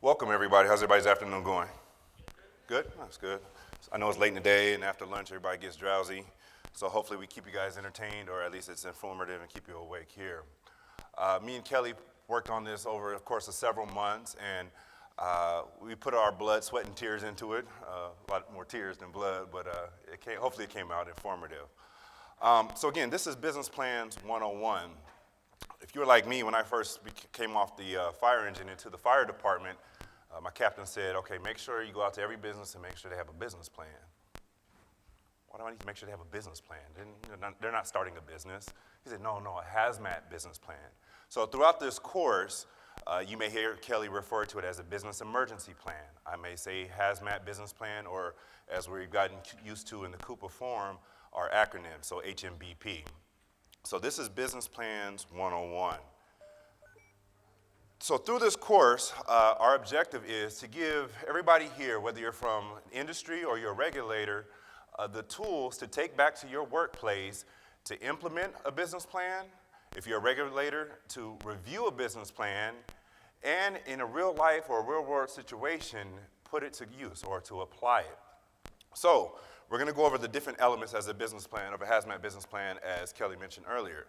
Welcome, everybody. How's everybody's afternoon going? Good? That's good. I know it's late in the day, and after lunch, everybody gets drowsy. So hopefully we keep you guys entertained, or at least it's informative and keep you awake here. Me and Kelly worked on this over, of course, several months, and we put our blood, sweat, and tears into it. A lot more tears than blood, but hopefully it came out informative. So again, this is Business Plans 101. If you were like me, when I first came off the fire engine into the fire department, my captain said, okay, make sure you go out to every business and make sure they have a business plan. Why do I need to make sure they have a business plan? They're not starting a business. He said, no, a hazmat business plan. So throughout this course, you may hear Kelly refer to it as a business emergency plan. I may say hazmat business plan, or as we've gotten used to in the CUPA form, our acronym, so HMBP. So this is Business Plans 101. So through this course, our objective is to give everybody here, whether you're from industry or you're a regulator, the tools to take back to your workplace to implement a business plan, if you're a regulator, to review a business plan, and in a real life or real world situation, put it to use or to apply it. So we're going to go over the different elements as a business plan, of a hazmat business plan, as Kelly mentioned earlier.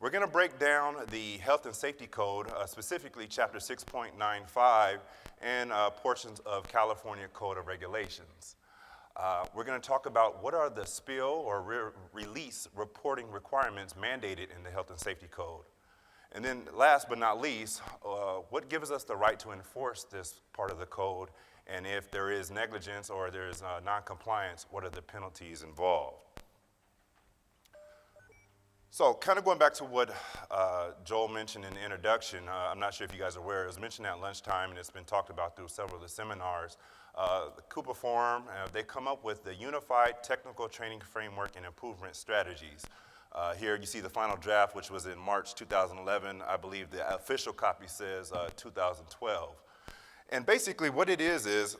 We're going to break down the Health and Safety Code, specifically Chapter 6.95 and portions of California Code of Regulations. We're going to talk about what are the spill or release reporting requirements mandated in the Health and Safety Code. And then last but not least, what gives us the right to enforce this part of the code, and if there is negligence or there's non-compliance, what are the penalties involved? So kind of going back to what Joel mentioned in the introduction, I'm not sure if you guys are aware, it was mentioned at lunchtime and it's been talked about through several of the seminars. The CUPA Forum, they come up with the Unified Technical Training Framework and Improvement Strategies. Here you see the final draft, which was in March 2011. I believe the official copy says 2012. And basically what it is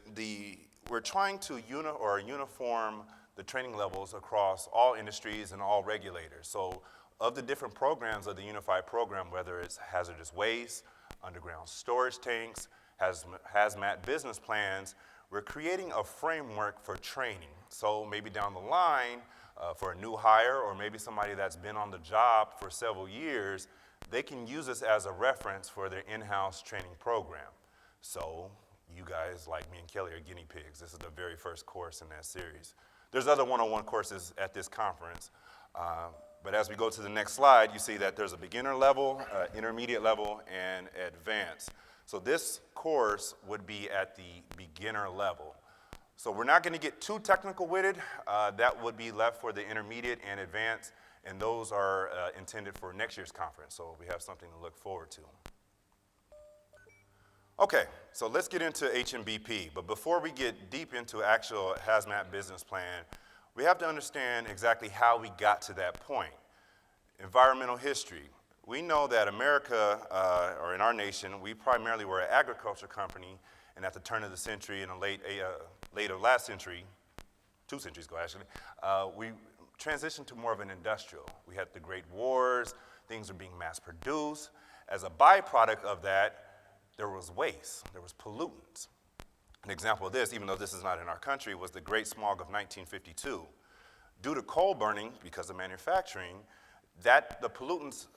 we're trying to uniform the training levels across all industries and all regulators. So of the different programs of the Unified Program, whether it's hazardous waste, underground storage tanks, hazmat business plans, we're creating a framework for training. So maybe down the line, for a new hire or maybe somebody that's been on the job for several years, they can use this as a reference for their in-house training program. So you guys, like me and Kelly, are guinea pigs. This is the very first course in that series. There's other one-on-one courses at this conference. But as we go to the next slide, you see that there's a beginner level, intermediate level, and advanced. So this course would be at the beginner level. So we're not going to get too technical with it. That would be left for the intermediate and advanced, and those are intended for next year's conference. So we have something to look forward to. Okay, so let's get into HMBP. But before we get deep into actual hazmat business plan, we have to understand exactly how we got to that point. Environmental history. We know that America, or in our nation, we primarily were an agriculture company, and at the turn of the century, in the later last century, 2 centuries ago actually, we transitioned to more of an industrial. We had the Great Wars, things were being mass produced. As a byproduct of that, there was waste, there was pollutants. An example of this, even though this is not in our country, was the Great Smog of 1952. Due to coal burning, because of manufacturing, the pollutants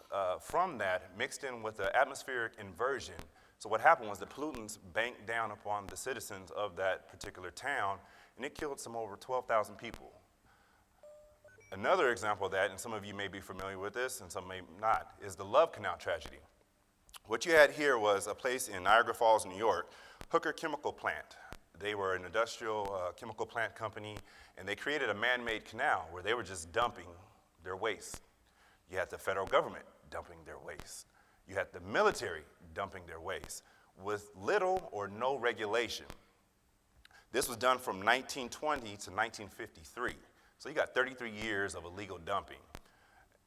from that mixed in with the atmospheric inversion. So what happened was the pollutants banked down upon the citizens of that particular town, and it killed some over 12,000 people. Another example of that, and some of you may be familiar with this and some may not, is the Love Canal tragedy. What you had here was a place in Niagara Falls, New York, Hooker Chemical Plant. They were an industrial chemical plant company, and they created a man-made canal where they were just dumping their waste. You had the federal government dumping their waste. You had the military dumping their waste with little or no regulation. This was done from 1920 to 1953. So you got 33 years of illegal dumping.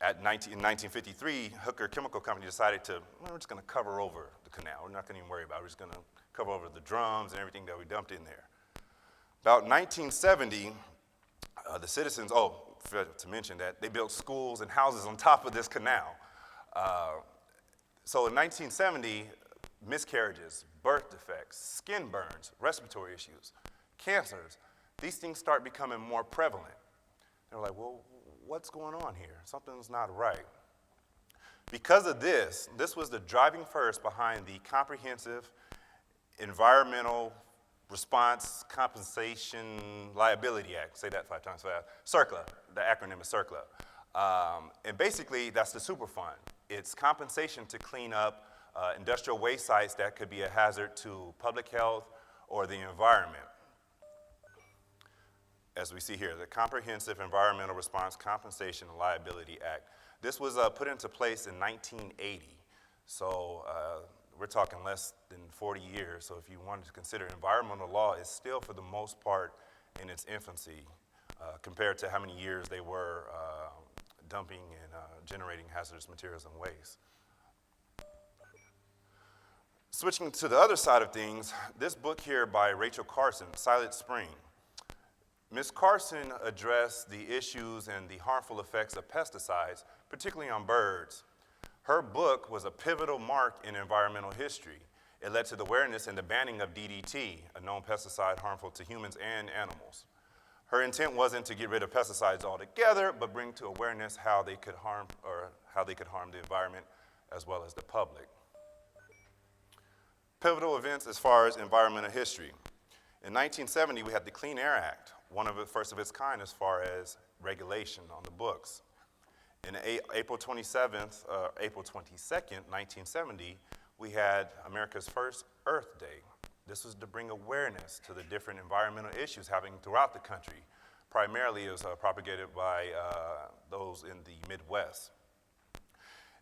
In 1953, Hooker Chemical Company decided we're just going to cover over the canal. We're not going to even worry about it. We're just going to cover over the drums and everything that we dumped in there. About 1970, the citizens, to mention that, they built schools and houses on top of this canal. So in 1970, miscarriages, birth defects, skin burns, respiratory issues, cancers, these things start becoming more prevalent. They're like, well, what's going on here? Something's not right. Because of this was the driving force behind the Comprehensive Environmental Response Compensation Liability Act. Say that 5 times fast. CERCLA, the acronym is CERCLA. And basically, that's the Superfund. It's compensation to clean up industrial waste sites that could be a hazard to public health or the environment. As we see here, the Comprehensive Environmental Response Compensation and Liability Act. This was put into place in 1980, so we're talking less than 40 years. So if you wanted to consider environmental law, is still for the most part in its infancy compared to how many years they were dumping and generating hazardous materials and waste. Switching to the other side of things, this book here by Rachel Carson, Silent Spring. Ms. Carson addressed the issues and the harmful effects of pesticides, particularly on birds. Her book was a pivotal mark in environmental history. It led to the awareness and the banning of DDT, a known pesticide harmful to humans and animals. Her intent wasn't to get rid of pesticides altogether, but bring to awareness how they could harm the environment as well as the public. Pivotal events as far as environmental history. In 1970, we had the Clean Air Act, one of the first of its kind as far as regulation on the books. In April 22nd, 1970, we had America's first Earth Day. This was to bring awareness to the different environmental issues happening throughout the country. Primarily, it was propagated by those in the Midwest.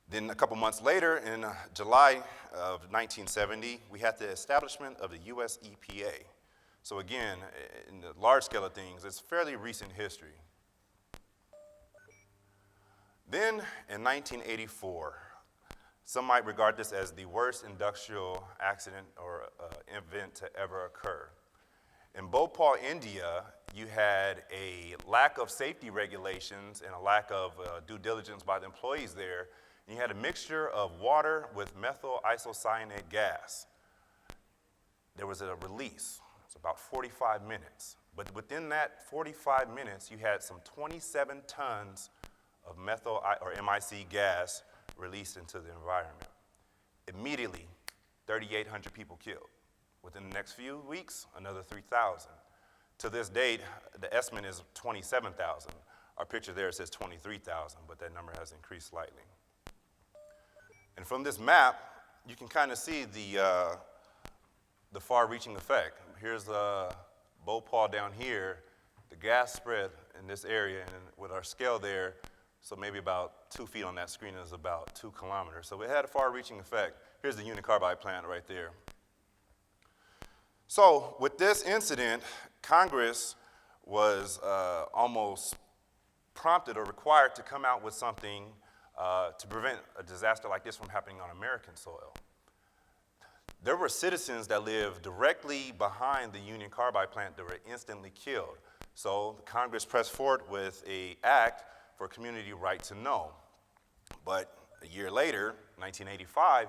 Then a couple months later, in July of 1970, we had the establishment of the US EPA. So again, in the large scale of things, it's fairly recent history. Then in 1984, some might regard this as the worst industrial accident or event to ever occur. In Bhopal, India, you had a lack of safety regulations and a lack of due diligence by the employees there. And you had a mixture of water with methyl isocyanate gas. There was a release. It's about 45 minutes. But within that 45 minutes, you had some 27 tons of methyl or MIC gas released into the environment. Immediately, 3,800 people killed. Within the next few weeks, another 3,000. To this date, the estimate is 27,000. Our picture there says 23,000, but that number has increased slightly. And from this map, you can kind of see the far-reaching effect. Here's Bhopal down here. The gas spread in this area, and with our scale there, so maybe about 2 feet on that screen is about 2 kilometers. So it had a far-reaching effect. Here's the unit carbide plant right there. So with this incident, Congress was almost prompted or required to come out with something to prevent a disaster like this from happening on American soil. There were citizens that lived directly behind the Union Carbide plant that were instantly killed. So Congress pressed forward with an act for community right to know. But a year later, 1985,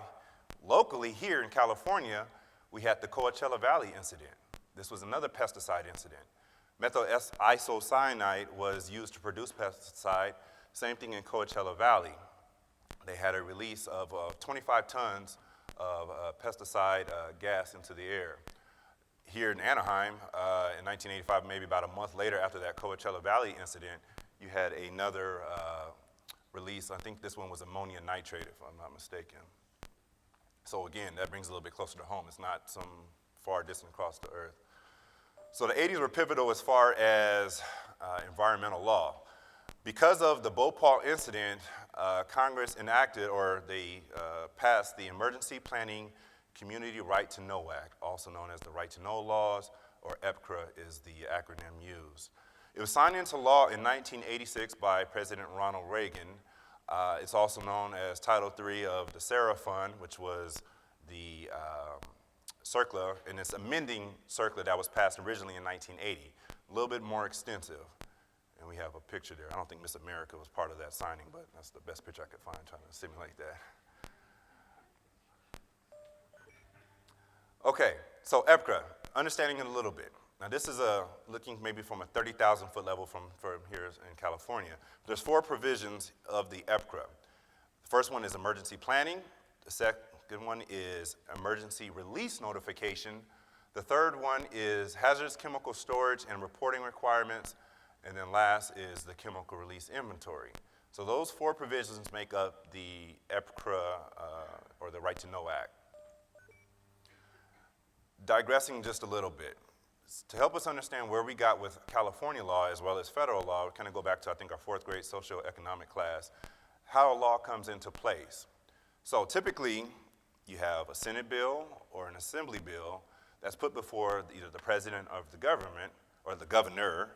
locally here in California, we had the Coachella Valley incident. This was another pesticide incident. Methyl isocyanate was used to produce pesticide. Same thing in Coachella Valley. They had a release of 25 tons of pesticide gas into the air. Here in Anaheim, in 1985, maybe about a month later after that Coachella Valley incident, you had another release. I think this one was ammonium nitrate, if I'm not mistaken. So again, that brings it a little bit closer to home. It's not some far distance across the earth. So the 80s were pivotal as far as environmental law. Because of the Bhopal incident, Congress enacted, or they passed the Emergency Planning Community Right to Know Act, also known as the Right to Know laws, or EPCRA is the acronym used. It was signed into law in 1986 by President Ronald Reagan. It's also known as Title III of the SARA Fund, which was the CERCLA, and it's amending CERCLA that was passed originally in 1980, a little bit more extensive. And we have a picture there. I don't think Miss America was part of that signing, but that's the best picture I could find trying to simulate that. Okay, so EPCRA, understanding it a little bit. Now this is looking maybe from a 30,000 foot level from here in California. There's 4 provisions of the EPCRA. The first one is emergency planning. The second one is emergency release notification. The third one is hazardous chemical storage and reporting requirements. And then last is the chemical release inventory. So those 4 provisions make up the EPCRA, or the Right to Know Act. Digressing just a little bit, to help us understand where we got with California law as well as federal law, we kind of go back to, I think, our 4th grade socioeconomic class, how a law comes into place. So typically, you have a Senate bill or an Assembly bill that's put before either the president of the government or the governor.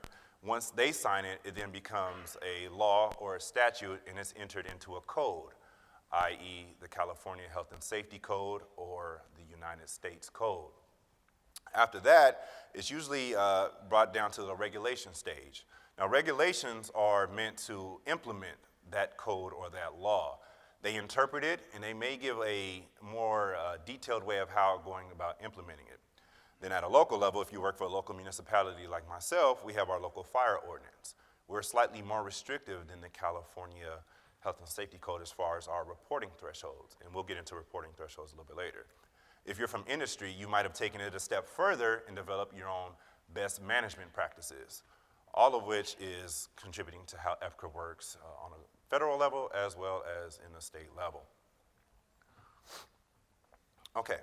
Once they sign it, it then becomes a law or a statute, and it's entered into a code, i.e. the California Health and Safety Code or the United States Code. After that, it's usually brought down to the regulation stage. Now, regulations are meant to implement that code or that law. They interpret it, and they may give a more detailed way of how going about implementing it. Then at a local level, if you work for a local municipality like myself, we have our local fire ordinance. We're slightly more restrictive than the California Health and Safety Code as far as our reporting thresholds, and we'll get into reporting thresholds a little bit later. If you're from industry, you might have taken it a step further and developed your own best management practices, all of which is contributing to how EPCRA works on a federal level as well as in the state level. Okay,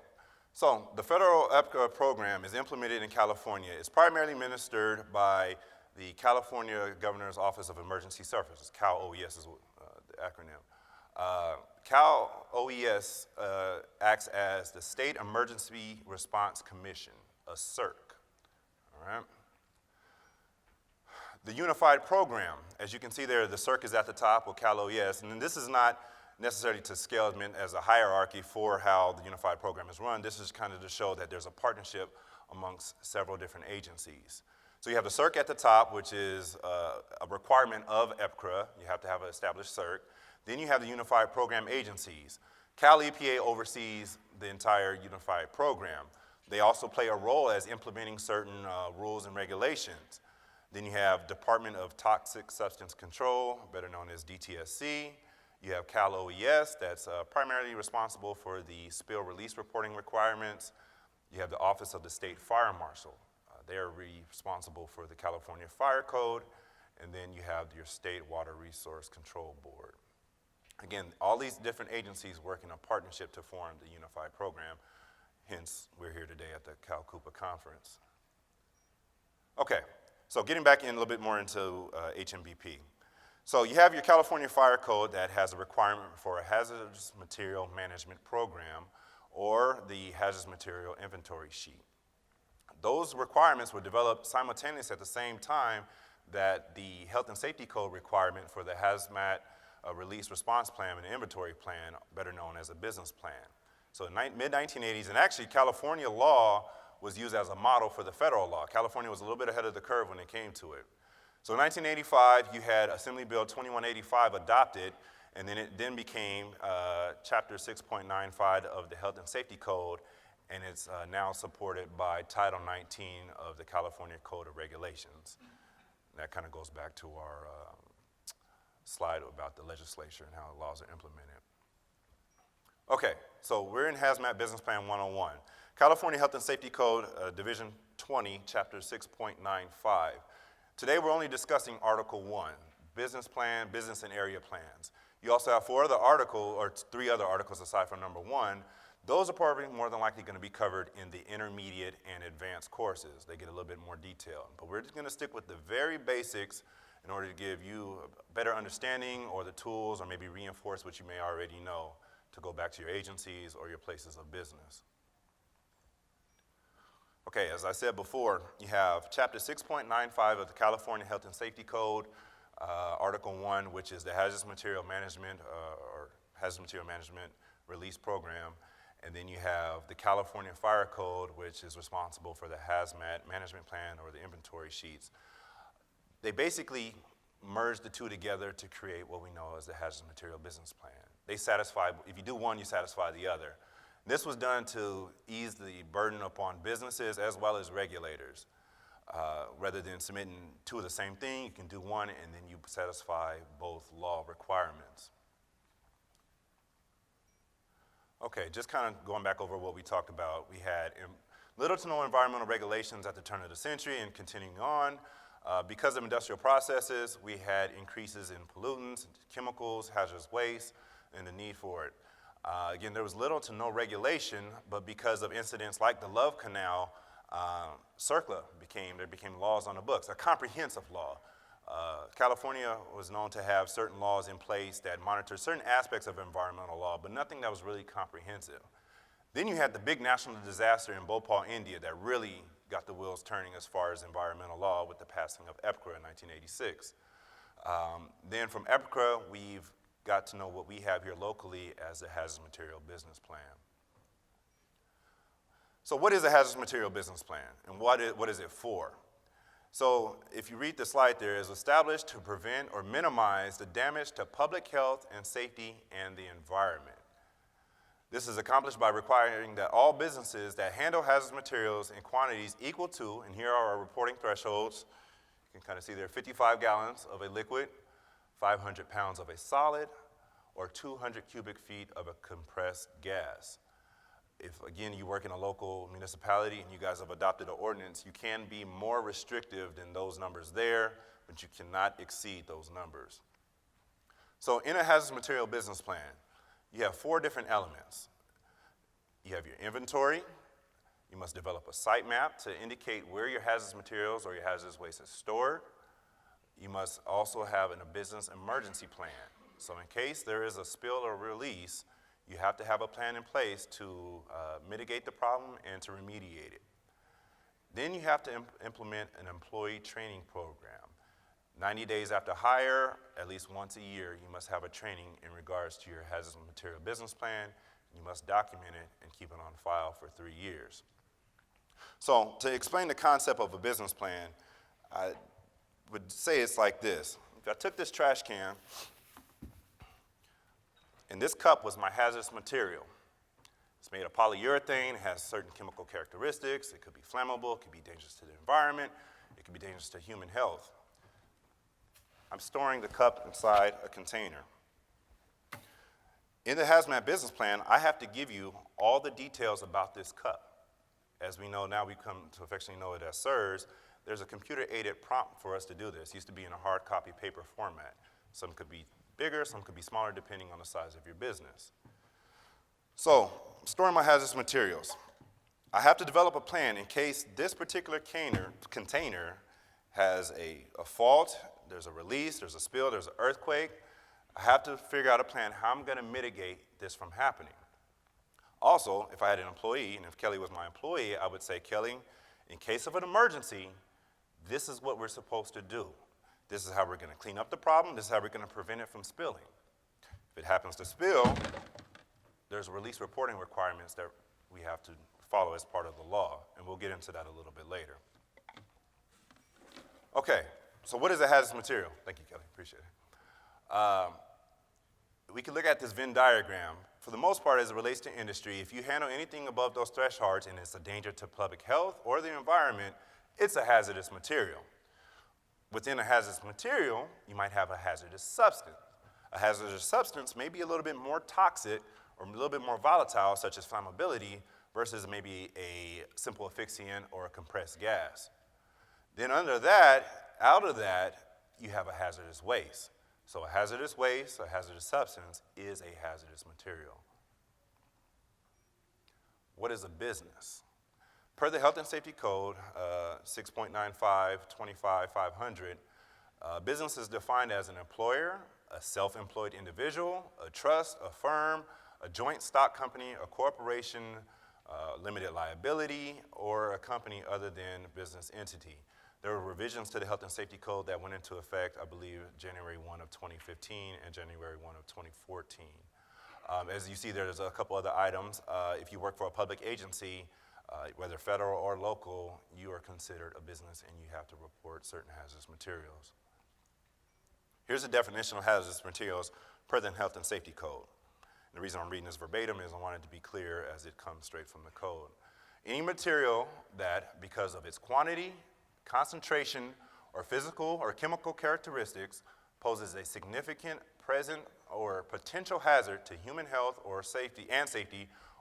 so the federal EPCRA program is implemented in California. It's primarily administered by the California Governor's Office of Emergency Services, CAL-OES is the acronym. CAL-OES acts as the State Emergency Response Commission, a CERC, all right? The unified program, as you can see there, the CERC is at the top with CAL-OES, and this is not necessarily to scale it as a hierarchy for how the unified program is run. This is kind of to show that there's a partnership amongst several different agencies. So you have the CERC at the top, which is a requirement of EPCRA. You have to have an established CERC. Then you have the unified program agencies. Cal EPA oversees the entire unified program. They also play a role as implementing certain rules and regulations. Then you have Department of Toxic Substance Control, better known as DTSC. You have CAL-OES, that's primarily responsible for the spill release reporting requirements. You have the Office of the State Fire Marshal. They're responsible for the California Fire Code. And then you have your State Water Resource Control Board. Again, all these different agencies work in a partnership to form the unified program. Hence, we're here today at the CUPA conference. Okay, so getting back in a little bit more into HMBP. So you have your California Fire Code that has a requirement for a hazardous material management program or the hazardous material inventory sheet. Those requirements were developed simultaneously at the same time that the Health and Safety Code requirement for the hazmat release response plan and inventory plan, better known as a business plan. So in mid-1980s, and actually California law was used as a model for the federal law. California was a little bit ahead of the curve when it came to it. So in 1985, you had Assembly Bill 2185 adopted, and then it then became Chapter 6.95 of the Health and Safety Code, and it's now supported by Title 19 of the California Code of Regulations. That kind of goes back to our slide about the legislature and how the laws are implemented. Okay, so we're in Hazmat Business Plan 101. California Health and Safety Code, Division 20, Chapter 6.95. Today we're only discussing Article 1, Business Plan, Business and Area Plans. You also have 3 other articles aside from number 1. Those are probably more than likely going to be covered in the intermediate and advanced courses. They get a little bit more detailed. But we're just going to stick with the very basics in order to give you a better understanding or the tools or maybe reinforce what you may already know to go back to your agencies or your places of business. Okay, as I said before, you have Chapter 6.95 of the California Health and Safety Code, Article 1, which is the Hazardous Material Management or Hazardous Material Management Release Program. And then you have the California Fire Code, which is responsible for the Hazmat Management Plan or the inventory sheets. They basically merge the two together to create what we know as the Hazardous Material Business Plan. They satisfy, if you do one, you satisfy the other. This was done to ease the burden upon businesses as well as regulators. Rather than submitting two of the same thing, you can do one and then you satisfy both law requirements. Okay, just kind of going back over what we talked about. We had little to no environmental regulations at the turn of the century and continuing on. Because of industrial processes, we had increases in pollutants, chemicals, hazardous waste, and the need for it. Again, there was little to no regulation, but because of incidents like the Love Canal, CERCLA there became laws on the books, a comprehensive law. California was known to have certain laws in place that monitored certain aspects of environmental law, but nothing that was really comprehensive. Then you had the big national disaster in Bhopal, India, that really got the wheels turning as far as environmental law with the passing of EPCRA in 1986. Then from EPCRA, we've got to know what we have here locally as a hazardous material business plan. So what is a hazardous material business plan, and what is it for? So if you read the slide there, it's established to prevent or minimize the damage to public health and safety and the environment. This is accomplished by requiring that all businesses that handle hazardous materials in quantities equal to, and here are our reporting thresholds, you can kind of see there, 55 gallons of a liquid, 500 pounds of a solid, or 200 cubic feet of a compressed gas. If, again, you work in a local municipality and you guys have adopted an ordinance, you can be more restrictive than those numbers there, but you cannot exceed those numbers. So in a hazardous material business plan, you have 4 different elements. You have your inventory. You must develop a site map to indicate where your hazardous materials or your hazardous waste is stored. You must also have a business emergency plan. So in case there is a spill or release, you have to have a plan in place to mitigate the problem and to remediate it. Then you have to implement an employee training program. 90 days after hire, at least once a year, you must have a training in regards to your hazardous material business plan. You must document it and keep it on file for 3 years. So to explain the concept of a business plan, I would say it's like this. If I took this trash can, and this cup was my hazardous material. It's made of polyurethane, it has certain chemical characteristics, it could be flammable, it could be dangerous to the environment, it could be dangerous to human health. I'm storing the cup inside a container. In the hazmat business plan, I have to give you all the details about this cup. As we know now, we come to affectionately know it as SIRS. There's a computer-aided prompt for us to do this. It used to be in a hard copy paper format. Some could be bigger, some could be smaller, depending on the size of your business. So, storing my hazardous materials. I have to develop a plan in case this particular container has a fault, there's a release, there's a spill, there's an earthquake. I have to figure out a plan how I'm going to mitigate this from happening. Also, if I had an employee, and if Kelly was my employee, I would say, Kelly, in case of an emergency, this is what we're supposed to do. This is how we're going to clean up the problem. This is how we're going to prevent it from spilling. If it happens to spill, there's release reporting requirements that we have to follow as part of the law, and we'll get into that a little bit later. Okay, so what is a hazardous material? Thank you, Kelly, appreciate it. We can look at this Venn diagram. For the most part, as it relates to industry, if you handle anything above those thresholds and it's a danger to public health or the environment, it's a hazardous material. Within a hazardous material, you might have a hazardous substance. A hazardous substance may be a little bit more toxic or a little bit more volatile, such as flammability, versus maybe a simple asphyxiant or a compressed gas. Then out of that, you have a hazardous waste. So a hazardous waste, a hazardous substance, is a hazardous material. What is a business? Per the Health and Safety Code 6.95-25-500, business is defined as an employer, a self-employed individual, a trust, a firm, a joint stock company, a corporation, limited liability, or a company other than business entity. There were revisions to the Health and Safety Code that went into effect, I believe, January 1 of 2015 and January 1 of 2014. As you see, there's a couple other items. If you work for a public agency, whether federal or local, you are considered a business and you have to report certain hazardous materials. Here's a definition of hazardous materials per the Health and Safety Code. The reason I'm reading this verbatim is I want it to be clear as it comes straight from the code. Any material that, because of its quantity, concentration, or physical or chemical characteristics, poses a significant present or potential hazard to human health or safety,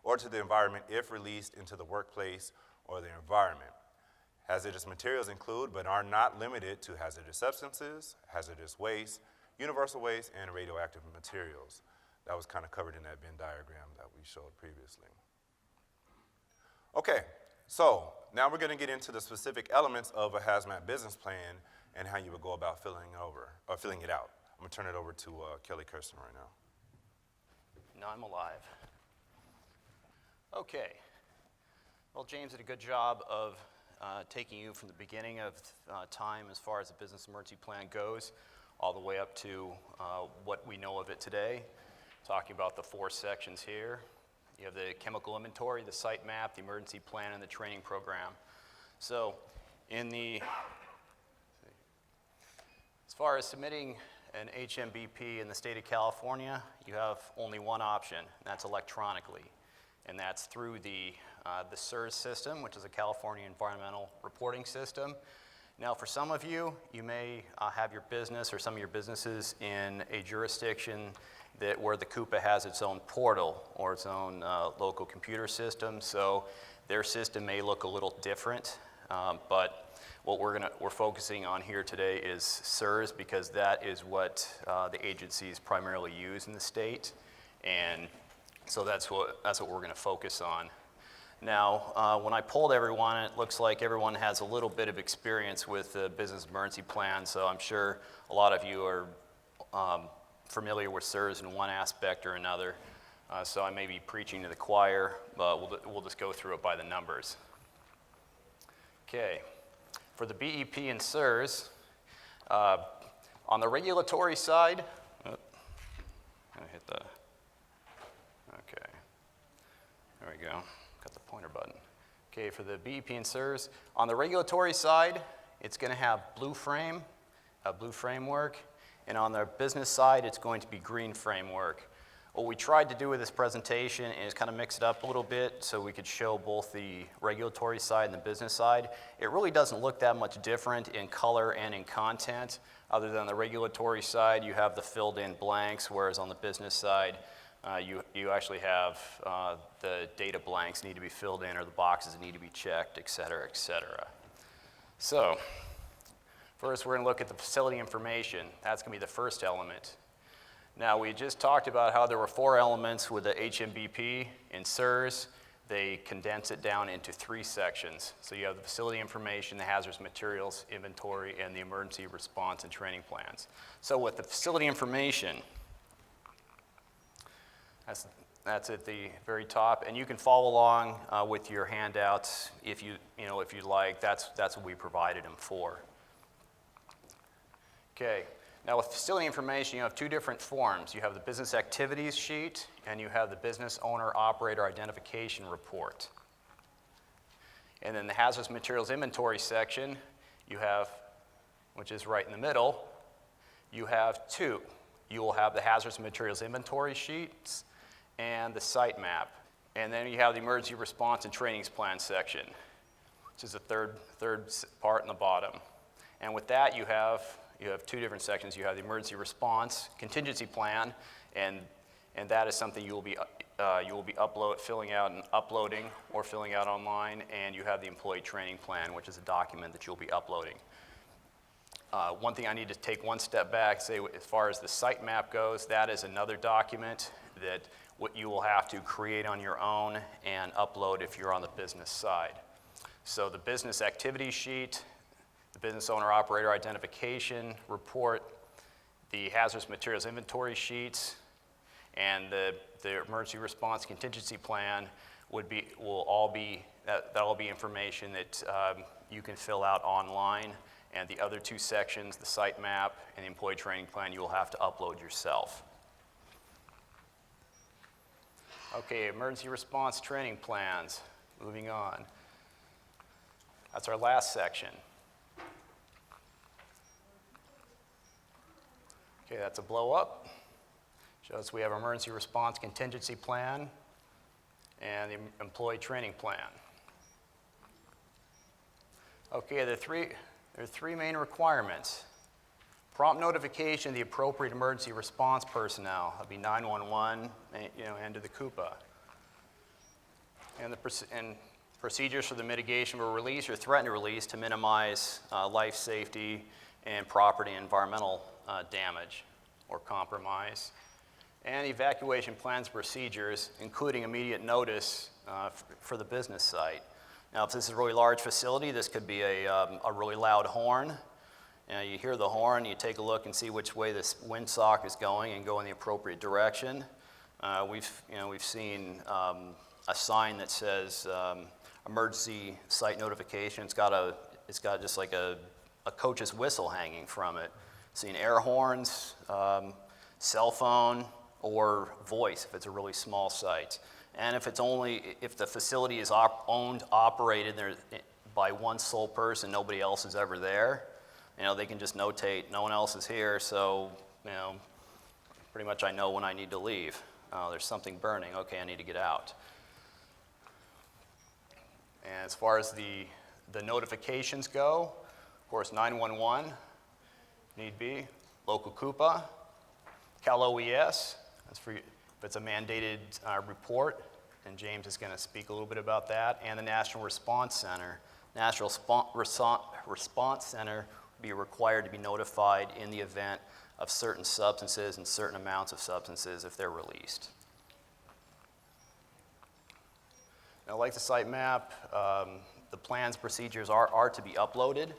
or to the environment if released into the workplace or the environment. Hazardous materials include, but are not limited to, hazardous substances, hazardous waste, universal waste, and radioactive materials. That was kind of covered in that Venn diagram that we showed previously. Okay, so now we're going to get into the specific elements of a hazmat business plan and how you would go about filling it out. I'm going to turn it over to Kelly Kersten right now. Now I'm alive. Okay. Well, James did a good job of taking you from the beginning of time as far as the business emergency plan goes, all the way up to what we know of it today, talking about the 4 sections here. You have the chemical inventory, the site map, the emergency plan, and the training program. So as far as submitting an HMBP in the state of California, you have only one option, and that's electronically. And that's through the SERS system, which is a California Environmental Reporting System. Now, for some of you, you may have your business or some of your businesses in a jurisdiction where the CUPA has its own portal or its own local computer system. So their system may look a little different, but what we're focusing on here today is SERS, because that is what the agencies primarily use in the state, and so that's what we're going to focus on. Now, when I polled everyone, it looks like everyone has a little bit of experience with the business emergency plan, so I'm sure a lot of you are familiar with SERS in one aspect or another. So I may be preaching to the choir, but we'll just go through it by the numbers. Okay, for the BEP and SERS, on the regulatory side, okay, there we go. Got the pointer button. Okay, for the BEP and SERS, on the regulatory side, it's going to have blue framework, and on the business side, it's going to be green framework. What we tried to do with this presentation is kind of mix it up a little bit so we could show both the regulatory side and the business side. It really doesn't look that much different in color and in content, other than the regulatory side, you have the filled in blanks, whereas on the business side, you actually have the data blanks need to be filled in, or the boxes need to be checked, et cetera, et cetera. So, first we're going to look at the facility information. That's going to be the first element. Now, we just talked about how there were 4 elements with the HMBP and SERS. They condense it down into 3 sections. So you have the facility information, the hazardous materials inventory, and the emergency response and training plans. So with the facility information, that's at the very top, and you can follow along with your handouts if you'd like. That's what we provided them for. Okay, now with facility information, you have 2 different forms. You have the business activities sheet, and you have the business owner operator identification report. And then the hazardous materials inventory section, you have, which is right in the middle, you have 2. You will have the hazardous materials inventory sheets and the site map. And then you have the emergency response and trainings plan section, which is the third part in the bottom. And with that, you have 2 different sections. You have the emergency response contingency plan, and that is something you will be filling out and uploading or filling out online. And you have the employee training plan, which is a document that you'll be uploading. One thing I need to take one step back, say as far as the site map goes, that is another document that what you will have to create on your own and upload if you're on the business side. So the business activity sheet, the business owner operator identification report, the hazardous materials inventory sheets, and the emergency response contingency plan will all be information that you can fill out online, and the other 2 sections, the site map and the employee training plan, you will have to upload yourself. Okay, emergency response training plans, moving on. That's our last section. Okay, that's a blow up. Shows we have emergency response contingency plan and the employee training plan. Okay, there are three main requirements. Prompt notification of the appropriate emergency response personnel. That'd be 911, and to the CUPA. And procedures for the mitigation of a release or threatened release to minimize life safety and property and environmental damage or compromise. And evacuation plans and procedures, including immediate notice for the business site. Now, if this is a really large facility, this could be a really loud horn. You hear the horn, you take a look and see which way this windsock is going and go in the appropriate direction. We've seen a sign that says emergency site notification. It's got just like a coach's whistle hanging from it. Seen air horns, cell phone, or voice if it's a really small site. And if the facility is owned, operated by one sole person, nobody else is ever there, they can just notate, no one else is here, so, pretty much I know when I need to leave. There's something burning, okay, I need to get out. And as far as the notifications go, of course, 911, need be, local CUPA, Cal OES, that's for, if it's a mandated report, and James is going to speak a little bit about that, and the National Response Center. National Response Center will be required to be notified in the event of certain substances and certain amounts of substances if they're released. Now, like the site map, the plans, procedures are to be uploaded.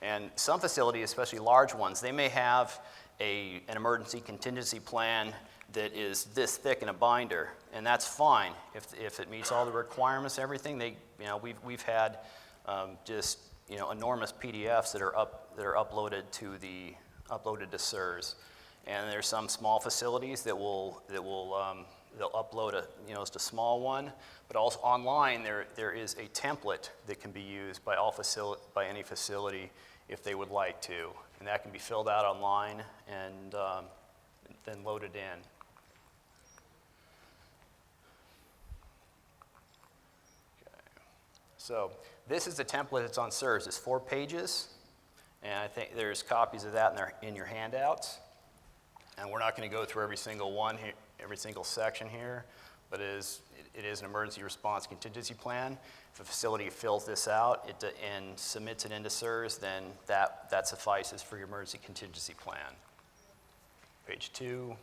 And some facilities, especially large ones, they may have an emergency contingency plan that is this thick in a binder, and that's fine if it meets all the requirements and everything. We've had just enormous PDFs that are uploaded to SIRS, and there's some small facilities that will they'll upload just a small one, but also online there is a template that can be used by any facility if they would like to, and that can be filled out online and then loaded in. So this is the template that's on SIRS. It's 4 pages, and I think there's copies of that in your handouts. And we're not going to go through every single one here, every single section here, but it is an emergency response contingency plan. If a facility fills this out and submits it into SIRS, then that suffices for your emergency contingency plan. Page 2,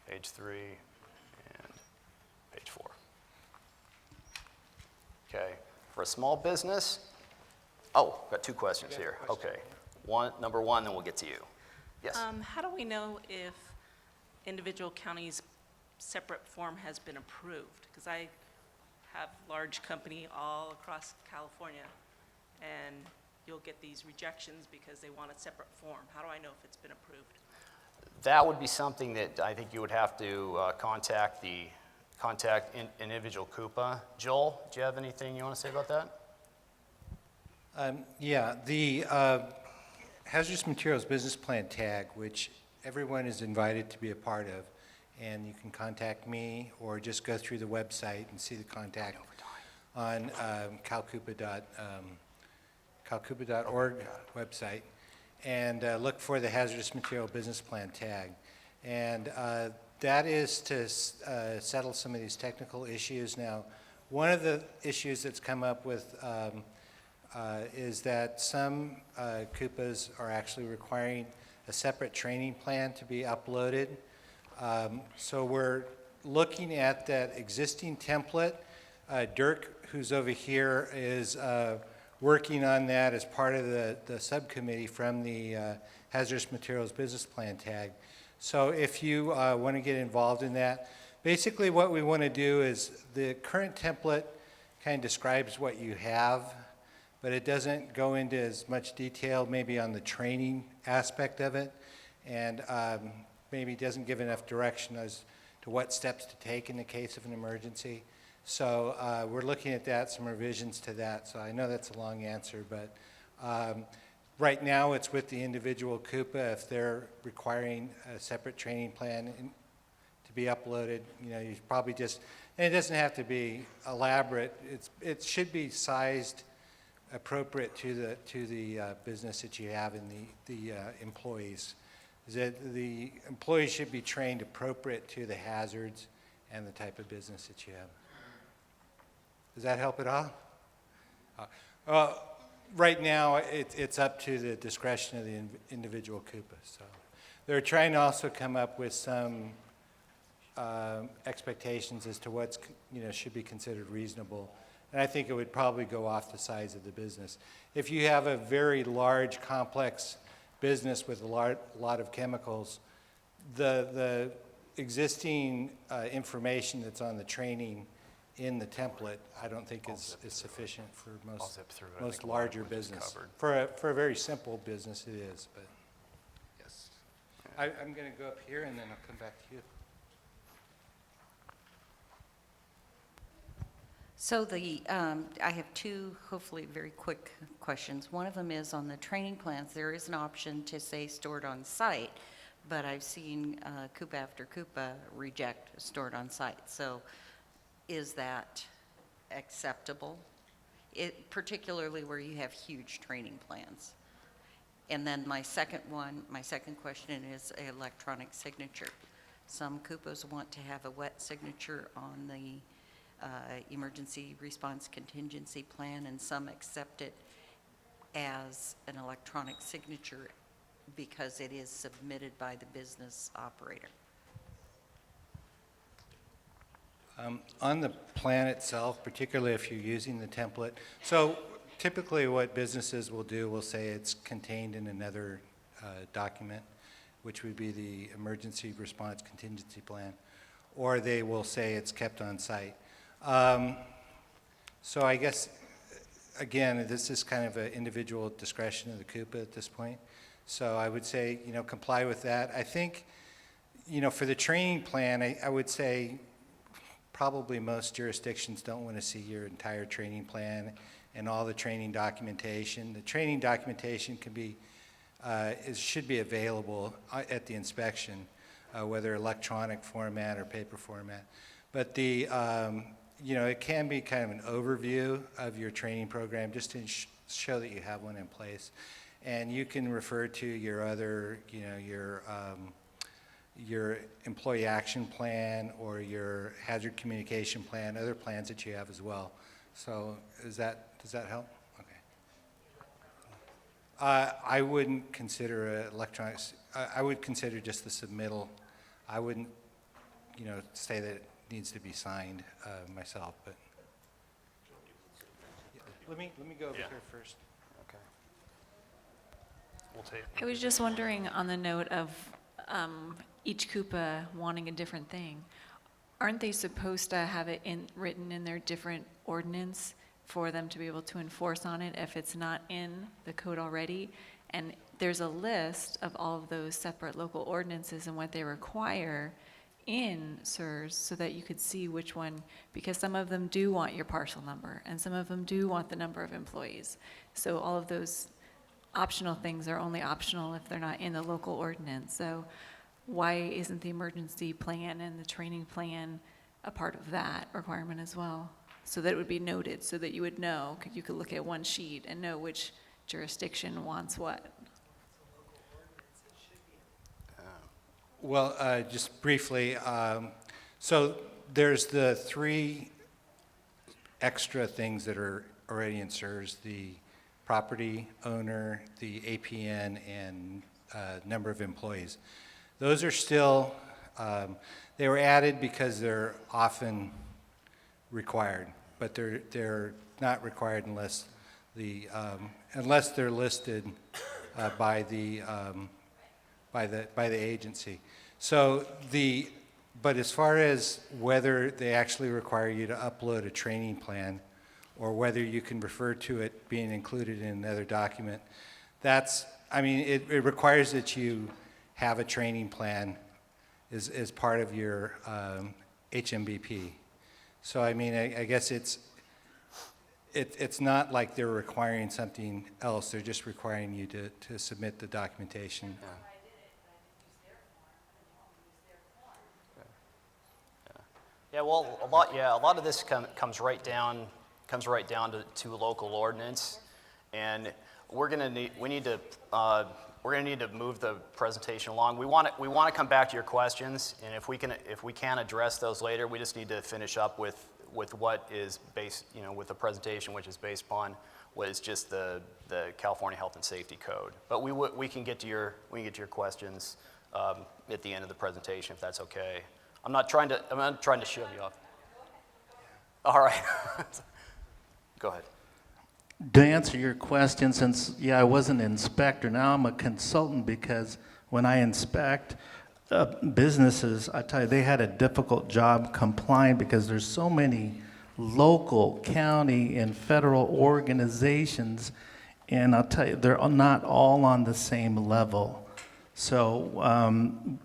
page 3, and page 4. Okay, for a small business, got 2 questions here. Okay, number 1, then we'll get to you. Yes? How do we know if individual counties' separate form has been approved? Because I have large company all across California, and you'll get these rejections because they want a separate form. How do I know if it's been approved? That would be something that I think you would have to contact individual CUPA. Joel, do you have anything you want to say about that? Yeah, the Hazardous Materials Business Plan tag, which everyone is invited to be a part of, and you can contact me or just go through the website and see the contact on calcupa.org website, and look for the Hazardous Material Business Plan tag. And that is to settle some of these technical issues. Now, one of the issues that's come up with is that some CUPAs are actually requiring a separate training plan to be uploaded. So we're looking at that existing template. Dirk, who's over here, is working on that as part of the subcommittee from the Hazardous Materials Business Plan tag. So if you want to get involved in that, basically what we want to do is the current template kind of describes what you have, but it doesn't go into as much detail maybe on the training aspect of it, and maybe doesn't give enough direction as to what steps to take in the case of an emergency. So we're looking at that, some revisions to that. So I know that's a long answer, but Right now, it's with the individual CUPA. If they're requiring a separate training plan to be uploaded, you probably just, and it doesn't have to be elaborate. It should be sized appropriate to the business that you have and the employees. The employees should be trained appropriate to the hazards and the type of business that you have. Does that help at all? Right now, it's up to the discretion of the individual CUPA. So they're trying to also come up with some expectations as to what's should be considered reasonable. And I think it would probably go off the size of the business. If you have a very large, complex business with a lot of chemicals, the existing information that's on the training in the template, I don't think is sufficient for most larger business. For a very simple business, it is. But yes, I'm going to go up here and then I'll come back to you. So I have two, hopefully very quick questions. One of them is on the training plans, there is an option to say stored on site, but I've seen CUPA after CUPA reject stored on site. So is that acceptable? Particularly where you have huge training plans. And then my second question is electronic signature. Some CUPAs want to have a wet signature on the emergency response contingency plan, and some accept it as an electronic signature because it is submitted by the business operator. On the plan itself, particularly if you're using the template, so typically what businesses will do will say it's contained in another document, which would be the emergency response contingency plan, or they will say it's kept on site. So I guess, again, this is kind of an individual discretion of the CUPA at this point. So I would say, comply with that. I think, for the training plan, I would say probably most jurisdictions don't want to see your entire training plan and all the training documentation. The training documentation can be, should be available at the inspection, whether electronic format or paper format. But it can be kind of an overview of your training program just to show that you have one in place. And you can refer to your other, your employee action plan or your hazard communication plan, other plans that you have as well. So does that help? Okay. I wouldn't consider electronics. I would consider just the submittal. I wouldn't, say that it needs to be signed myself. But let me go over here first. Okay. We'll take. I was just wondering on the note of each CUPA wanting a different thing. Aren't they supposed to have it written in their different ordinance for them to be able to enforce on it if it's not in the code already? And there's a list of all of those separate local ordinances and what they require in SERS so that you could see which one, because some of them do want your parcel number and some of them do want the number of employees. So all of those optional things are only optional if they're not in the local ordinance. So why isn't the emergency plan and the training plan a part of that requirement as well? So that it would be noted, so that you would know, you could look at one sheet and know which jurisdiction wants what. Well, just briefly, so there's the 3 extra things that are already in SERS: the property owner, the APN, and number of employees. Those are still, they were added because they're often required, but they're not required unless they're listed by the agency. So but as far as whether they actually require you to upload a training plan or whether you can refer to it being included in another document, it requires that you have a training plan as part of your HMBP. So I guess it's not like they're requiring something else, they're just requiring you to submit the documentation. Yeah, well, a lot of this comes right down to local ordinance, and we're gonna need to move the presentation along. We want to come back to your questions, and if we can address those later, we just need to finish up with what is based, with the presentation, which is based upon what is just the California Health and Safety Code. But we can get to your questions at the end of the presentation, if that's okay. I'm not trying to shove you off. All right. Go ahead. To answer your question, since, I was an inspector, now I'm a consultant, because when I inspect businesses, I tell you, they had a difficult job complying because there's so many local, county, and federal organizations, and I'll tell you, they're not all on the same level. So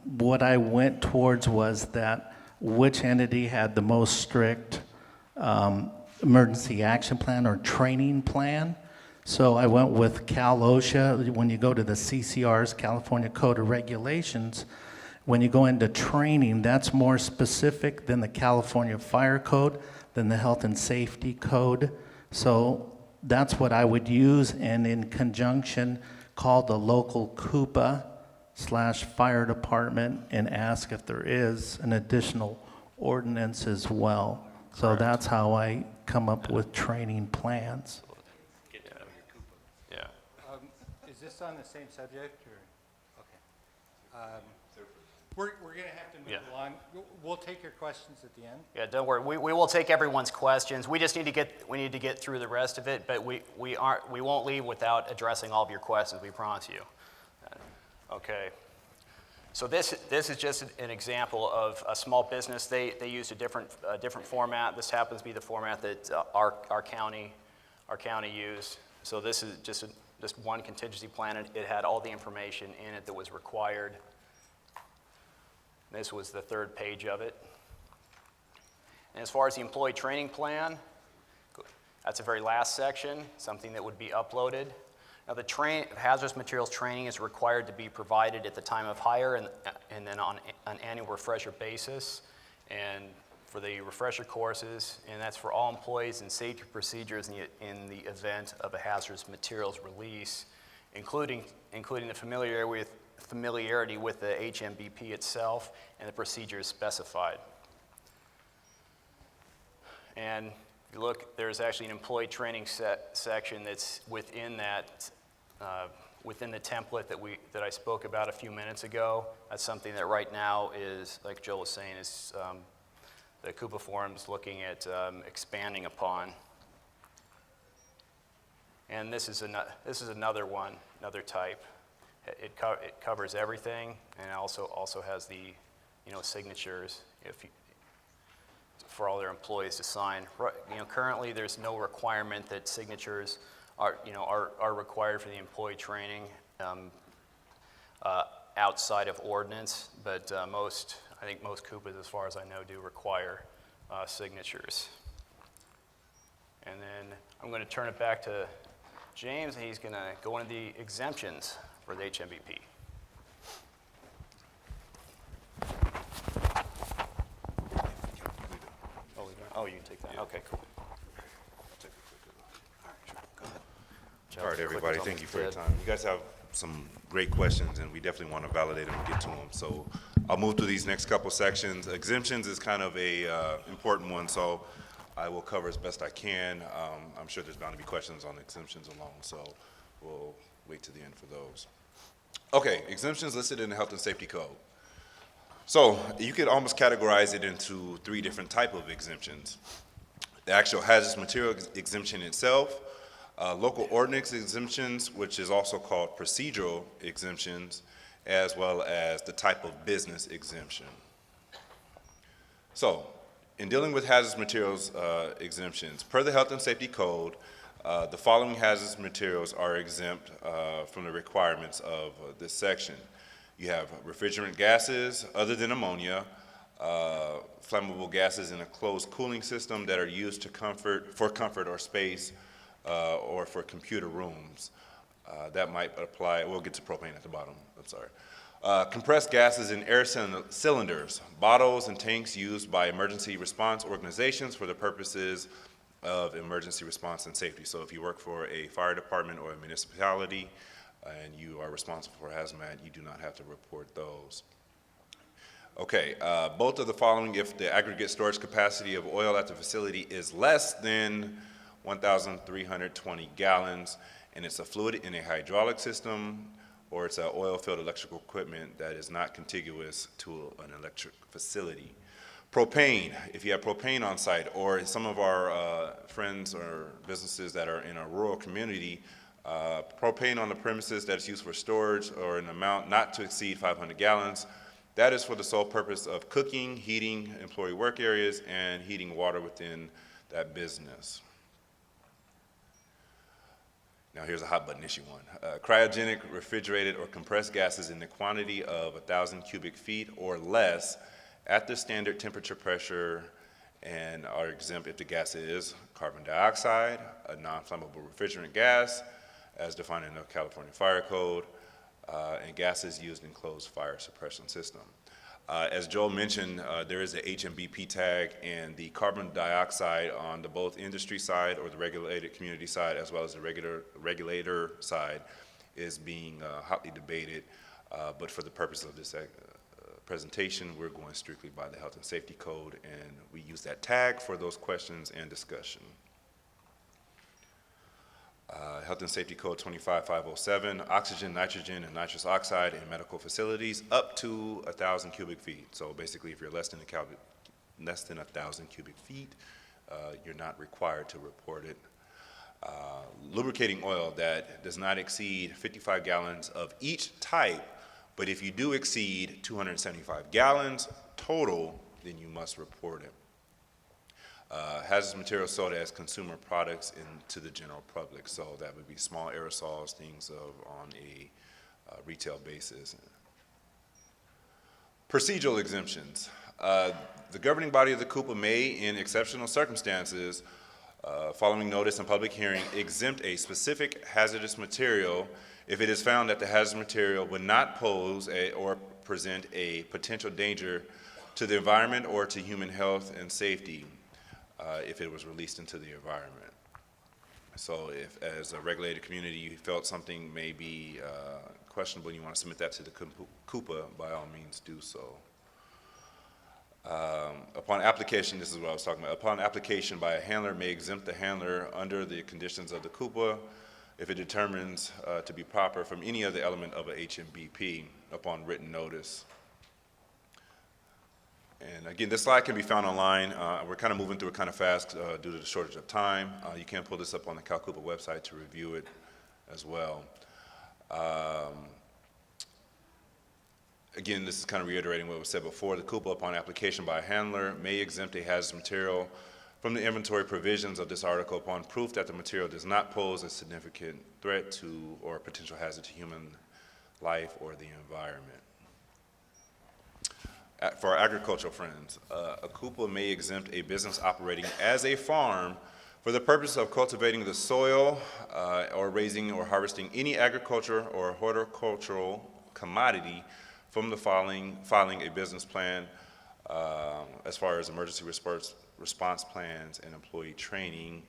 what I went towards was that which entity had the most strict emergency action plan or training plan. So I went with Cal OSHA. When you go to the CCR's, California Code of Regulations, when you go into training, that's more specific than the California Fire Code, than the Health and Safety Code. So that's what I would use, and in conjunction, call the local CUPA/fire department and ask if there is an additional ordinance as well. So that's how I come up with training plans. Yeah. Is this on the same subject, or, okay. We're gonna have to move along. We'll take your questions at the end. Yeah, don't worry. We will take everyone's questions. We just need to get through the rest of it, but we won't leave without addressing all of your questions, we promise you. Okay. So this is just an example of a small business. They used a different format. This happens to be the format that our county used. So this is just one contingency plan. It had all the information in it that was required. This was the third page of it. And as far as the employee training plan, that's the very last section, something that would be uploaded. Now, the hazardous materials training is required to be provided at the time of hire and then on an annual refresher basis. And for the refresher courses, and that's for all employees and safety procedures in the event of a hazardous materials release, including the familiarity with the HMBP itself and the procedures specified. And if you look, there's actually an employee training section that's within that, within the template that I spoke about a few minutes ago. That's something that right now is, like Joel was saying, is the CUPA Forum is looking at expanding upon. And this is another one, another type. It covers everything, and also has the signatures for all their employees to sign. Currently there's no requirement that signatures are required for the employee training outside of ordinance, but I think most CUPAs, as far as I know, do require signatures. And then I'm going to turn it back to James, and he's going to go into the exemptions for the HMBP. Oh, you can take that. Okay, cool. All right, everybody, thank you for your time. You guys have some great questions, and we definitely want to validate them and get to them. So I'll move through these next couple sections. Exemptions is kind of a important one, so I will cover as best I can. I'm sure there's bound to be questions on exemptions alone, so we'll wait to the end for those. Okay, exemptions listed in the Health and Safety Code. So you could almost categorize it into three different types of exemptions. The actual hazardous material exemption itself, local ordinance exemptions, which is also called procedural exemptions, as well as the type of business exemption. So, in dealing with hazardous materials exemptions, per the Health and Safety Code, the following hazardous materials are exempt from the requirements of this section. You have refrigerant gases other than ammonia, flammable gases in a closed cooling system that are used to for comfort or space, or for computer rooms. That might apply, we'll get to propane at the bottom, I'm sorry. Compressed gases in air cylinders, bottles and tanks used by emergency response organizations for the purposes of emergency response and safety. So if you work for a fire department or a municipality and you are responsible for hazmat, you do not have to report those. Okay, both of the following if the aggregate storage capacity of oil at the facility is less than 1,320 gallons, and it's a fluid in a hydraulic system, or it's an oil-filled electrical equipment that is not contiguous to an electric facility. Propane, if you have propane on site, or some of our friends or businesses that are in a rural community, propane on the premises that is used for storage or an amount not to exceed 500 gallons, that is for the sole purpose of cooking, heating employee work areas, and heating water within that business. Now here's a hot button issue one. Cryogenic, refrigerated, or compressed gases in the quantity of 1,000 cubic feet or less at the standard temperature pressure and are exempt if the gas is carbon dioxide, a non-flammable refrigerant gas as defined in the California Fire Code, and gases used in closed fire suppression system. As Joel mentioned, there is a HMBP tag, and the carbon dioxide on the both industry side or the regulated community side as well as the regulator side is being hotly debated, but for the purpose of this presentation, we're going strictly by the Health and Safety Code, and we use that tag for those questions and discussion. Health and Safety Code 25507, oxygen, nitrogen, and nitrous oxide in medical facilities up to 1,000 cubic feet. So basically, if you're less than 1,000 cubic feet, you're not required to report it. Lubricating oil that does not exceed 55 gallons of each type, but if you do exceed 275 gallons total, then you must report it. Hazardous materials sold as consumer products to the general public, so that would be small aerosols, things on a retail basis. Procedural exemptions. The governing body of the CUPA may, in exceptional circumstances, following notice and public hearing, exempt a specific hazardous material if it is found that the hazardous material would not pose or present a potential danger to the environment or to human health and safety. If it was released into the environment. So if, as a regulated community, you felt something may be questionable and you want to submit that to the CUPA, by all means do so. Upon application, this is what I was talking about, upon application by a handler may exempt the handler under the conditions of the CUPA if it determines to be proper from any other element of a HMBP upon written notice. And again, this slide can be found online. We're kind of moving through it kind of fast due to the shortage of time. You can pull this up on the CalCUPA website to review it as well. Again, this is kind of reiterating what was said before. The CUPA, upon application by a handler, may exempt a hazardous material from the inventory provisions of this article upon proof that the material does not pose a significant threat to or potential hazard to human life or the environment. For our agricultural friends, a CUPA may exempt a business operating as a farm for the purpose of cultivating the soil or raising or harvesting any agriculture or horticultural commodity from the filing a business plan as far as emergency response plans and employee training.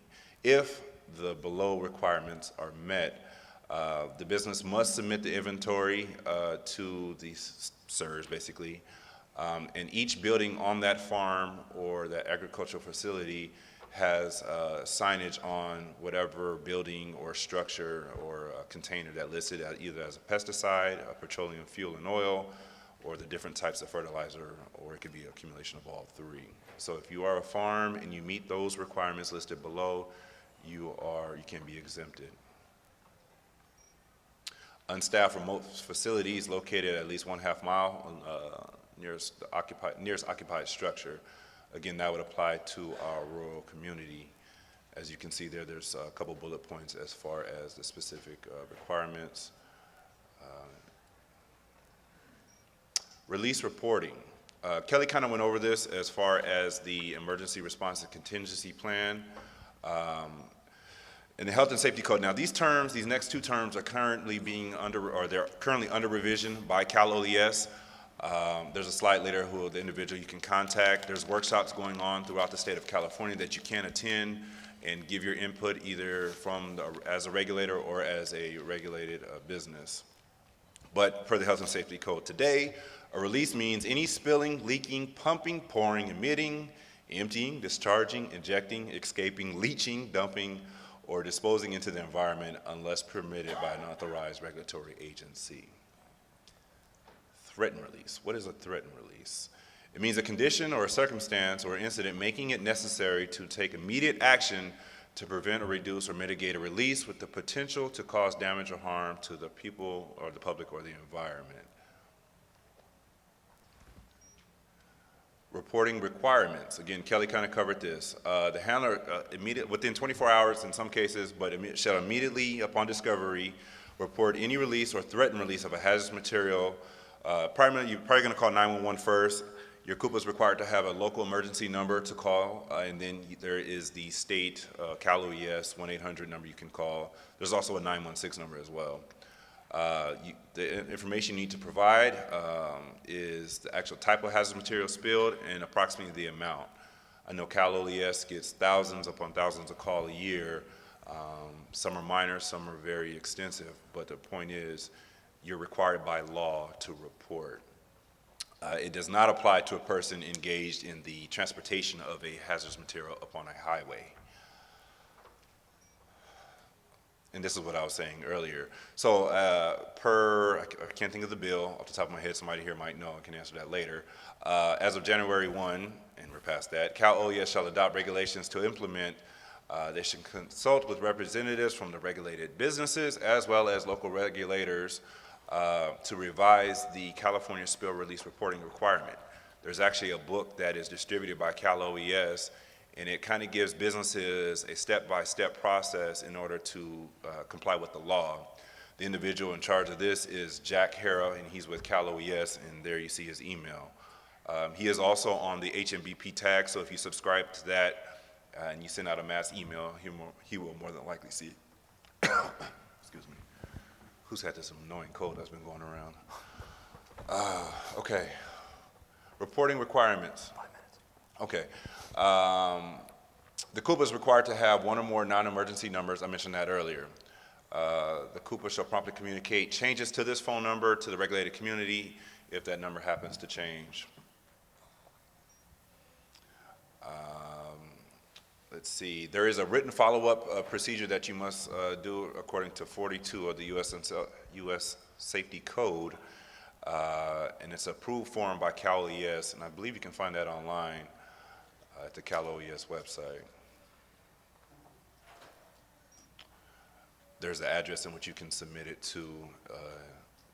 If the below requirements are met, the business must submit the inventory to the SERS, basically. And each building on that farm or that agricultural facility has signage on whatever building or structure or container that listed either as a pesticide, a petroleum fuel and oil, or the different types of fertilizer, or it could be an accumulation of all three. So if you are a farm and you meet those requirements listed below, you can be exempted. Unstaffed remote facilities located at least 1/2 mile nearest occupied structure. Again, that would apply to our rural community. As you can see there, there's a couple bullet points as far as the specific requirements. Release reporting. Kelly kind of went over this as far as the emergency response and contingency plan. In the health and safety code, now these terms, these next two terms are currently they're currently under revision by Cal OES. There's a slide later who the individual you can contact. There's workshops going on throughout the state of California that you can attend and give your input either as a regulator or as a regulated business. But per the health and safety code today, a release means any spilling, leaking, pumping, pouring, emitting, emptying, discharging, injecting, escaping, leaching, dumping, or disposing into the environment unless permitted by an authorized regulatory agency. Threatened release. What is a threatened release? It means a condition or a circumstance or incident making it necessary to take immediate action to prevent or reduce or mitigate a release with the potential to cause damage or harm to the people or the public or the environment. Reporting requirements. Again, Kelly kind of covered this. The handler, within 24 hours in some cases, but shall immediately upon discovery report any release or threatened release of a hazardous material. Primarily, you're probably going to call 911 first. Your CUPA is required to have a local emergency number to call, and then there is the state Cal OES 1-800 number you can call. There's also a 916 number as well. The information you need to provide is the actual type of hazardous material spilled and approximately the amount. I know Cal OES gets thousands upon thousands of calls a year. Some are minor, some are very extensive, but the point is you're required by law to report. It does not apply to a person engaged in the transportation of a hazardous material upon a highway. And this is what I was saying earlier. So I can't think of the bill off the top of my head, somebody here might know, I can answer that later. As of January 1, and we're past that, Cal OES shall adopt regulations to implement. They should consult with representatives from the regulated businesses as well as local regulators to revise the California Spill Release Reporting Requirement. There's actually a book that is distributed by Cal OES, and it kind of gives businesses a step-by-step process in order to comply with the law. The individual in charge of this is Jack Harrow, and he's with Cal OES, and there you see his email. He is also on the HMBP tag, so if you subscribe to that and you send out a mass email, he will more than likely see it. Excuse me. Who's had this annoying cold that's been going around? Okay. Reporting requirements. 5 minutes. Okay. The CUPA is required to have one or more non-emergency numbers. I mentioned that earlier. The CUPA shall promptly communicate changes to this phone number to the regulated community if that number happens to change. Let's see, there is a written follow-up procedure that you must do according to 42 of the U.S. Safety Code, and it's an approved form by Cal OES, and I believe you can find that online at the Cal OES website. There's the address in which you can submit it to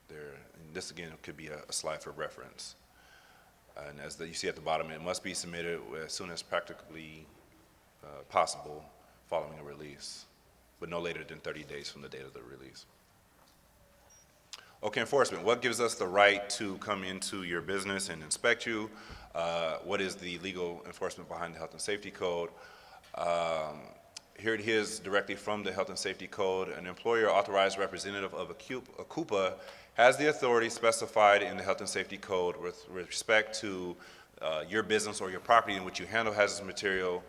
there. And this, again, could be a slide for reference. And as you see at the bottom, it must be submitted as soon as practically possible following a release, but no later than 30 days from the date of the release. Okay, enforcement. What gives us the right to come into your business and inspect you? What is the legal enforcement behind the Health and Safety Code? Here it is directly from the Health and Safety Code. An employer authorized representative of a CUPA has the authority specified in the Health and Safety Code with respect to your business or your property in which you handle hazardous material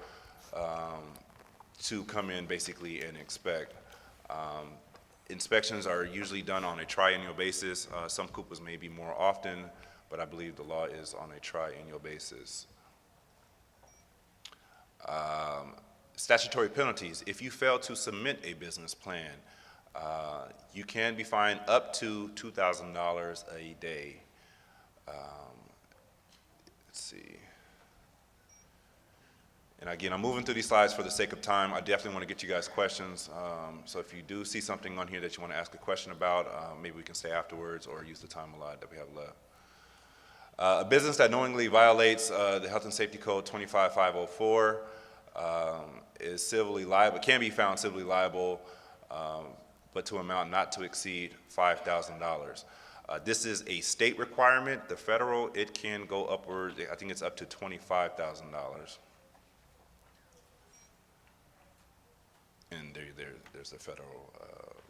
to come in basically and inspect. Inspections are usually done on a triennial basis. Some CUPAs may be more often, but I believe the law is on a triennial basis. Statutory penalties. If you fail to submit a business plan, you can be fined up to $2,000 a day. Let's see. And again, I'm moving through these slides for the sake of time. I definitely want to get you guys questions. So if you do see something on here that you want to ask a question about, maybe we can stay afterwards or use the time allotted that we have left. A business that knowingly violates the Health and Safety Code 25504 is civilly liable, can be found civilly liable, but to amount not to exceed $5,000. This is a state requirement. The federal, it can go upward, I think it's up to $25,000. And there's the federal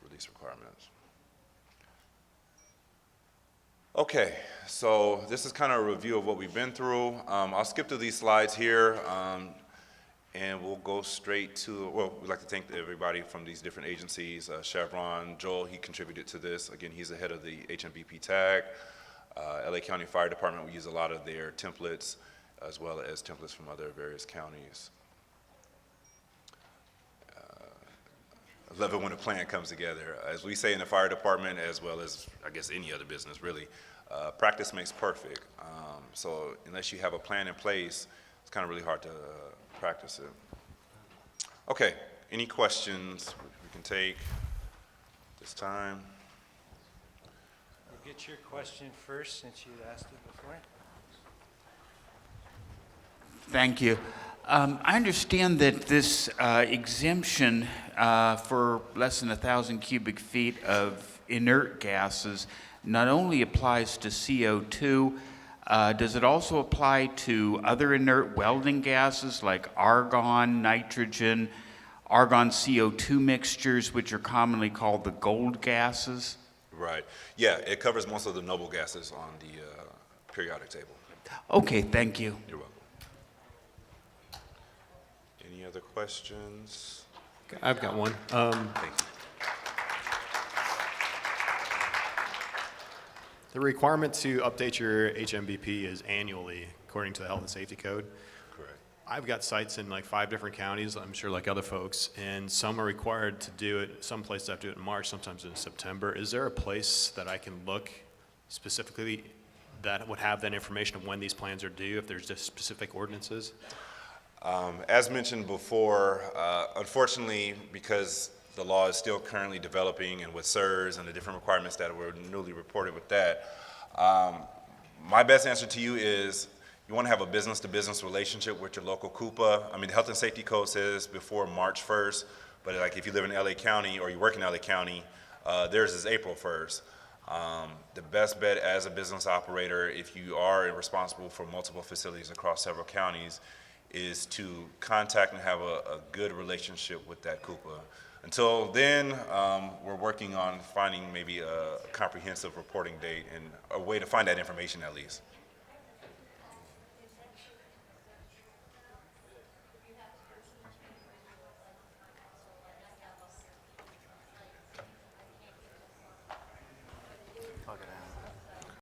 release requirements. Okay, so this is kind of a review of what we've been through. I'll skip through these slides here, and we'll go straight to, well, we'd like to thank everybody from these different agencies. Chevron, Joel, he contributed to this. Again, he's the head of the HMBP tag. LA County Fire Department, we use a lot of their templates, as well as templates from other various counties. I love it when a plan comes together. As we say in the fire department, as well as, I guess, any other business, really, practice makes perfect. So unless you have a plan in place, it's kind of really hard to practice it. Okay, any questions we can take this time? We'll get your question first, since you asked it before. Thank you. I understand that this exemption for less than 1,000 cubic feet of inert gases not only applies to CO2, does it also apply to other inert welding gases like argon, nitrogen, argon CO2 mixtures, which are commonly called the gold gases? Right. Yeah, it covers most of the noble gases on the periodic table. Okay, thank you. You're welcome. Any other questions? I've got one. Thank you. The requirement to update your HMBP is annually, according to the Health and Safety Code. Correct. I've got sites in like 5 different counties, I'm sure like other folks, and some are required to do it, some places have to do it in March, sometimes in September. Is there a place that I can look specifically that would have that information of when these plans are due, if there's just specific ordinances? As mentioned before, unfortunately, because the law is still currently developing and with SIRS and the different requirements that were newly reported with that, my best answer to you is you want to have a business-to-business relationship with your local CUPA. I mean, the Health and Safety Code says before March 1st, but like if you live in LA County or you work in LA County, theirs is April 1st. The best bet as a business operator, if you are responsible for multiple facilities across several counties, is to contact and have a good relationship with that CUPA. Until then, we're working on finding maybe a comprehensive reporting date and a way to find that information at least.